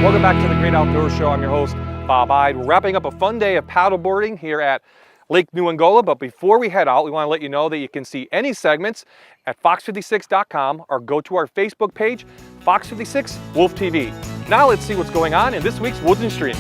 Welcome back to the Great Outdoors Show. I'm your host, Bob Ide. We're wrapping up a fun day of paddleboarding here at Lake New Angola, but before we head out, we want to let you know that you can see any segments at fox56.com or go to our Facebook page, Fox56 Wolf TV. Now let's see what's going on in this week's Woods and Streams.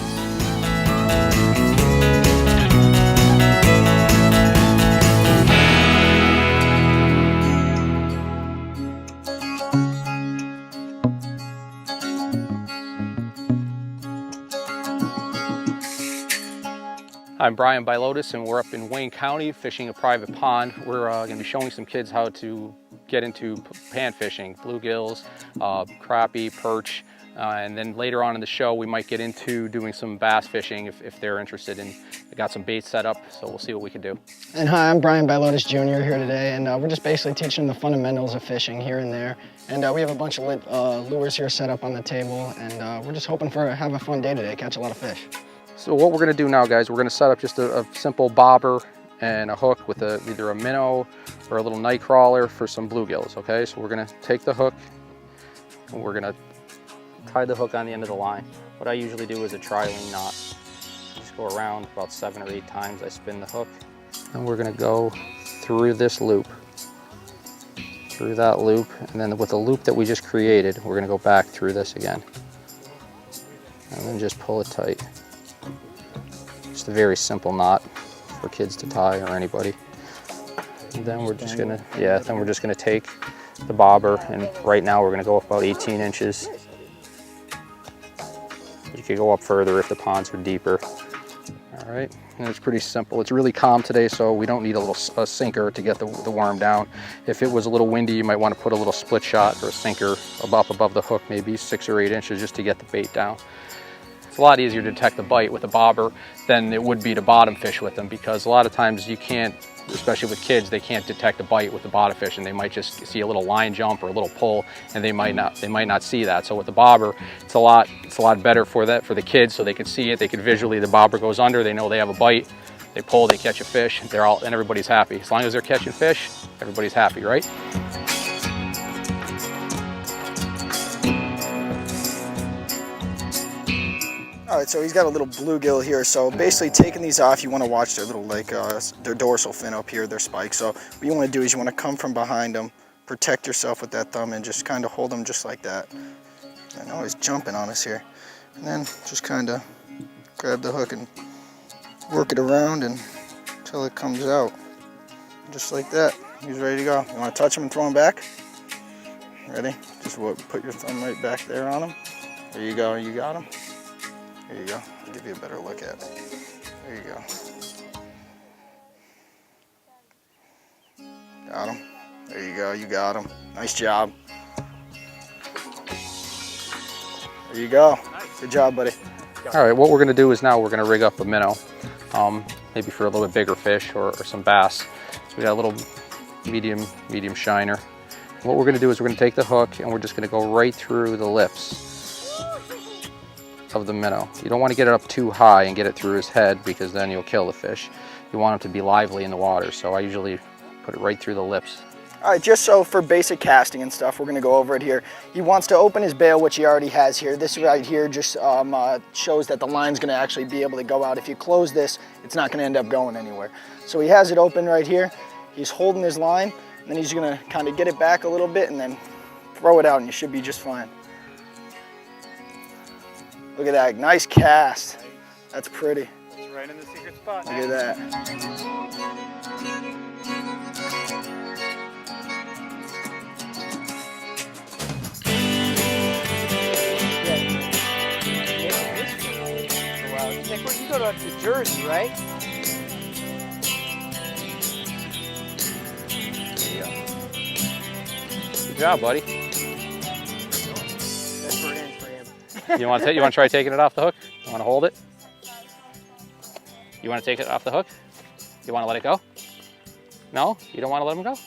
I'm Brian Bilotis, and we're up in Wayne County fishing a private pond. We're going to be showing some kids how to get into pan fishing, bluegills, crappie, perch, and then later on in the show we might get into doing some bass fishing if they're interested. And we got some baits set up, so we'll see what we can do. And hi, I'm Brian Bilotis Jr. here today, and we're just basically teaching the fundamentals of fishing here and there. And we have a bunch of lures here set up on the table, and we're just hoping to have a fun day today, catch a lot of fish. So what we're going to do now, guys, we're going to set up just a simple bobber and a hook with either a minnow or a little night crawler for some bluegills, okay? So we're going to take the hook and we're going to tie the hook on the end of the line. What I usually do is a tri-ling knot. Just go around about 7 or 8 times. I spin the hook and we're going to go through this loop, through that loop, and then with the loop that we just created, we're going to go back through this again and then just pull it tight. Just a very simple knot for kids to tie or anybody. And then we're just gonna, take the bobber, and right now we're gonna go up about 18 inches. You could go up further if the ponds are deeper. All right, and it's pretty simple. It's really calm today, so we don't need a sinker to get the worm down. If it was a little windy, you might want to put a little split shot or a sinker above the hook, maybe 6 or 8 inches, just to get the bait down. It's a lot easier to detect the bite with a bobber than it would be to bottom fish with them, because a lot of times you can't, especially with kids, they can't detect a bite with the bottom fish, and they might just see a little line jump or a little pull, and they might not see that. So with the bobber, it's a lot better for the kids, so they can see it. They can visually, the bobber goes under, they know they have a bite, they pull, they catch a fish, and everybody's happy. As long as they're catching fish, everybody's happy, right? All right, so he's got a little bluegill here. So basically taking these off, you want to watch their little their dorsal fin up here, their spikes. So what you want to do is you want to come from behind them, protect yourself with that thumb, and just kind of hold them just like that. I know he's jumping on us here. And then just kind of grab the hook and work it around until it comes out. Just like that. He's ready to go. You want to touch him and throw him back? Ready? Just put your thumb right back there on him. There you go, you got him. There you go. I'll give you a better look at it. There you go. Got him. There you go. You got him. Nice job. There you go. Good job, buddy. All right, what we're going to do is now we're going to rig up a minnow, maybe for a little bit bigger fish or some bass. So we got a little medium shiner. What we're going to do is we're going to take the hook and we're just going to go right through the lips of the minnow. You don't want to get it up too high and get it through his head, because then you'll kill the fish. You want him to be lively in the water, so I usually put it right through the lips. All right, just so for basic casting and stuff, we're going to go over it here. He wants to open his bail, which he already has here. This right here just shows that the line's going to actually be able to go out. If you close this, it's not going to end up going anywhere. So he has it open right here. He's holding his line, and then he's going to kind of get it back a little bit and then throw it out, and you should be just fine. Look at that, nice cast. That's pretty. It's right in the secret spot. Look at that. Nick, you go to Jersey, right? Good job, buddy. That's for him. You want to try taking it off the hook? You want to hold it? You want to take it off the hook? You want to let it go? No? You don't want to let him go?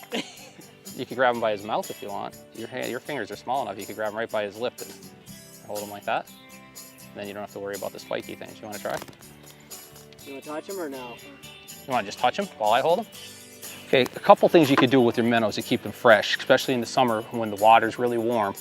You could grab him by his mouth if you want. Your fingers are small enough. You could grab him right by his lip and hold him like that. Then you don't have to worry about the spiky things. You want to try? You want to touch him or no? You want to just touch him while I hold him? Okay, a couple things you could do with your minnows to keep them fresh, especially in the summer when the water's really warm.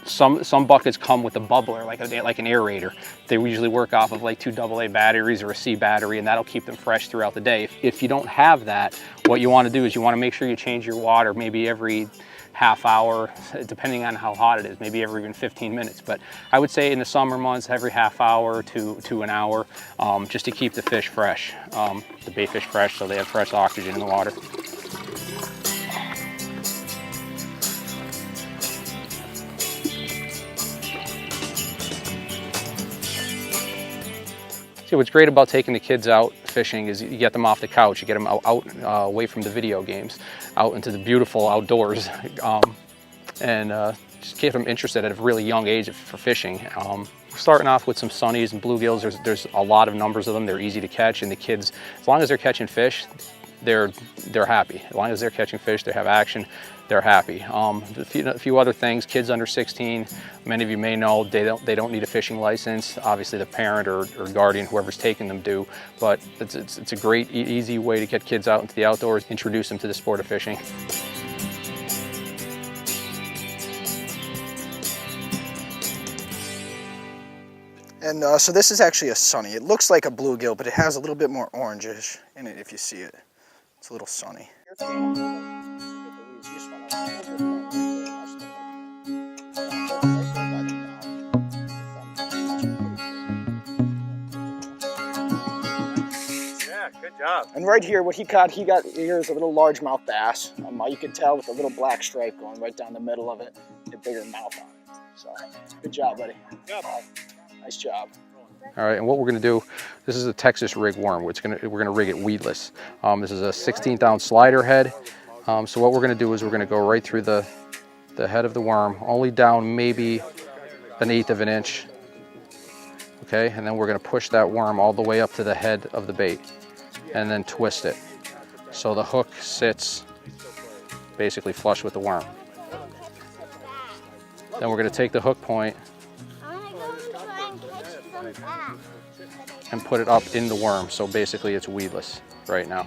Some buckets come with a bubbler, like an aerator. They usually work off of like 2 AA batteries or a C battery, and that'll keep them fresh throughout the day. If you don't have that, what you want to do is you want to make sure you change your water maybe every half hour, depending on how hot it is, maybe every even 15 minutes. But I would say in the summer months, every half hour to an hour, just to keep the fish fresh, the bait fish fresh, so they have fresh oxygen in the water. See, what's great about taking the kids out fishing is you get them off the couch, you get them out away from the video games, out into the beautiful outdoors, and just get them interested at a really young age for fishing. Starting off with some sunnies and bluegills, there's a lot of numbers of them. They're easy to catch, and the kids, as long as they're catching fish, they're happy. As long as they're catching fish, they have action, they're happy. A few other things, kids under 16, many of you may know they don't need a fishing license. Obviously the parent or guardian, whoever's taking them, do, but it's a great, easy way to get kids out into the outdoors, introduce them to the sport of fishing. And so this is actually a sunny. It looks like a bluegill, but it has a little bit more orangish in it if you see it. It's a little sunny. Yeah, good job. And right here, what he got here is a little largemouth bass. You can tell with a little black stripe going right down the middle of it, a bigger mouth on it. So, good job, buddy. Good job. Nice job. All right, and what we're going to do, this is a Texas rig worm. We're going to rig it weedless. This is a 16th ounce slider head. So what we're going to do is we're going to go right through the head of the worm, only down maybe 1/8 of an inch. Okay, and then we're going to push that worm all the way up to the head of the bait, and then twist it so the hook sits basically flush with the worm. Then we're going to take the hook point and put it up in the worm, so basically it's weedless right now.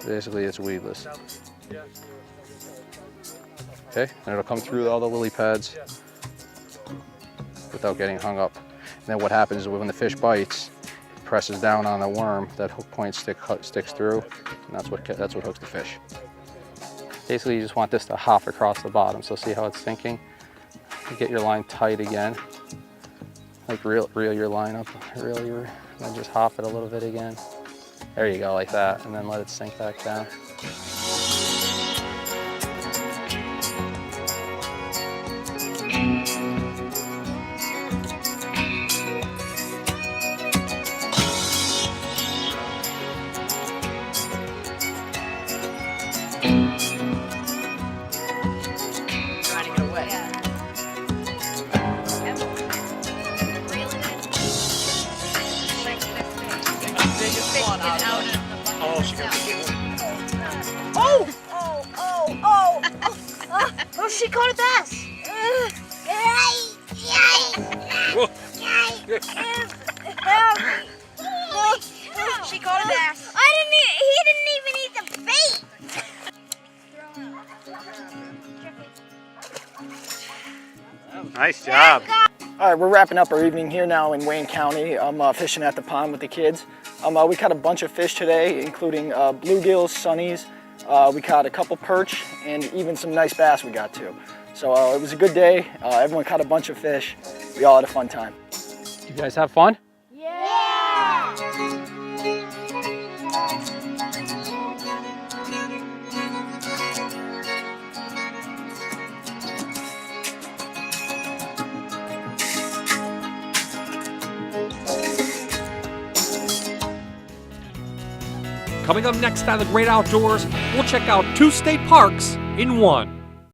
Basically it's weedless. Okay, and it'll come through all the lily pads without getting hung up. And then what happens is when the fish bites, it presses down on the worm, that hook point sticks through, and that's what hooks the fish. Basically you just want this to hop across the bottom, so see how it's sinking? You get your line tight again, like reel your line up, and then just hop it a little bit again. There you go, like that, and then let it sink back down. Trying to get away. Oh, she got the Oh, she caught a bass. She caught a bass. He didn't even eat the bait. Nice job. All right, we're wrapping up our evening here now in Wayne County. I'm fishing at the pond with the kids. We caught a bunch of fish today, including bluegills, sunnies. We caught a couple perch and even some nice bass we got too. So it was a good day. Everyone caught a bunch of fish. We all had a fun time. You guys have fun? Yeah. Coming up next on The Great Outdoors, we'll check out 2 state parks in one.